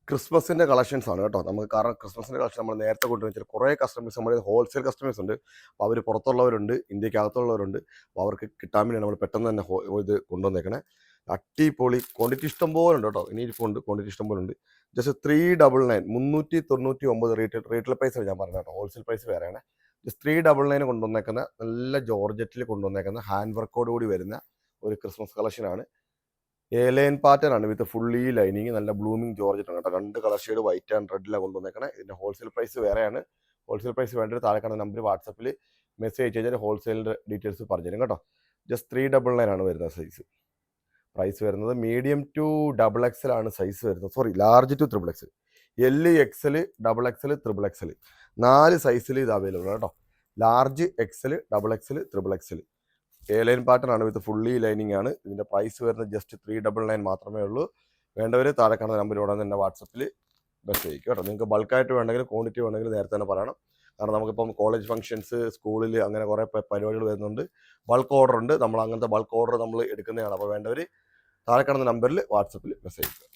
ക്രിസ്മസിൻ്റെ കളക്ഷൻസ് ആണ് കേട്ടോ. നമുക്ക് കാരണം ക്രിസ്മസിൻ്റെ കളക്ഷൻ നമ്മൾ നേരത്തെ കൊണ്ടുവച്ചാൽ കുറേ കസ്റ്റമേഴ്സ് നമ്മുടെ ഹോൾസെയിൽ കസ്റ്റമേഴ്സ് ഉണ്ട്. അപ്പോൾ അവർ പുറത്തുള്ളവരുണ്ട്, ഇന്ത്യക്കകത്തുള്ളവരുണ്ട്. അപ്പോൾ അവർക്ക് കിട്ടാൻ വേണ്ടി നമ്മൾ പെട്ടെന്ന് തന്നെ ഇത് കൊണ്ടുവന്നേക്കണേ. അടിപൊളി ക്വാണ്ടിറ്റി ഇഷ്ടം പോലെ ഉണ്ട് കേട്ടോ. ഇനിയിപ്പോൾ ഉണ്ട്, ക്വാണ്ടിറ്റി ഇഷ്ടം പോലെ ഉണ്ട്. ജസ്റ്റ് 399 399 റീറ്റെയിൽ പ്രൈസ് ഞാൻ പറഞ്ഞത് കേട്ടോ. ഹോൾസെയിൽ പ്രൈസ് വേറെയാണ്. ജസ്റ്റ് 399 കൊണ്ടുവന്നേക്കുന്ന നല്ല ജോർജറ്റിൽ കൊണ്ടുവന്നേക്കുന്ന ഹാൻഡ് വർക്കോട് കൂടി വരുന്ന ഒരു ക്രിസ്മസ് കളക്ഷനാണ്. ഏലൈൻ പാറ്റേൺ ആണ് വിത്ത് ഫുള്ളി ലൈനിങ്, നല്ല ബ്ലൂമിങ് ജോർജറ്റ് ആണ് കേട്ടോ. 2 കളർ ഷെയ്ഡ് വൈറ്റ് ആൻഡ് റെഡിലാണ് കൊണ്ടുവന്നേക്കണേ. ഇതിൻ്റെ ഹോൾസെയിൽ പ്രൈസ് വേറെയാണ്. ഹോൾസെയിൽ പ്രൈസ് വേണ്ടത് താഴെ കാണുന്ന നമ്പർ വാട്സപ്പിൽ മെസ്സേജ് ചെയ്താൽ ഹോൾസെയിലിൻ്റെ ഡീറ്റെയിൽസ് പറഞ്ഞു തരും കേട്ടോ. ജസ്റ്റ് 399 ആണ് വരുന്നത് സൈസ്. പ്രൈസ് വരുന്നത് മീഡിയം ടു XXL ആണ് സൈസ് വരുന്നത്. Sorry, large to XXL, L, XL, XXL, XXL 4 സൈസിൽ ഇത് അവൈലബിൾ ആണ് കേട്ടോ. Large, XL, XXL, XXL. Airline pattern ആണ് വിത്ത് ഫുള്ളി ലൈനിങ് ആണ്. ഇതിൻ്റെ പ്രൈസ് വരുന്നത് ജസ്റ്റ് 399 മാത്രമേ ഉള്ളൂ. വേണ്ടവർ താഴെ കാണുന്ന നമ്പറിലൂടെ തന്നെ വാട്സപ്പിൽ മെസ്സേജ് അയക്കും കേട്ടോ. നിങ്ങൾക്ക് ബൾക്കായിട്ട് വേണമെങ്കിൽ ക്വാണ്ടിറ്റി വേണമെങ്കിൽ നേരത്തെ തന്നെ പറയണം. കാരണം നമുക്കിപ്പം കോളേജ് ഫംഗ്ഷൻസ്, സ്കൂളിൽ അങ്ങനെ കുറേ പരിപാടികൾ വരുന്നുണ്ട്. ബൾക്ക് ഓർഡർ ഉണ്ട്. നമ്മൾ അങ്ങനത്തെ ബൾക്ക് ഓർഡർ നമ്മൾ എടുക്കുന്നതാണ്. അപ്പോൾ വേണ്ടവർ താഴെ കാണുന്ന നമ്പറിൽ വാട്സപ്പിൽ മെസ്സേജ് അയക്കുക.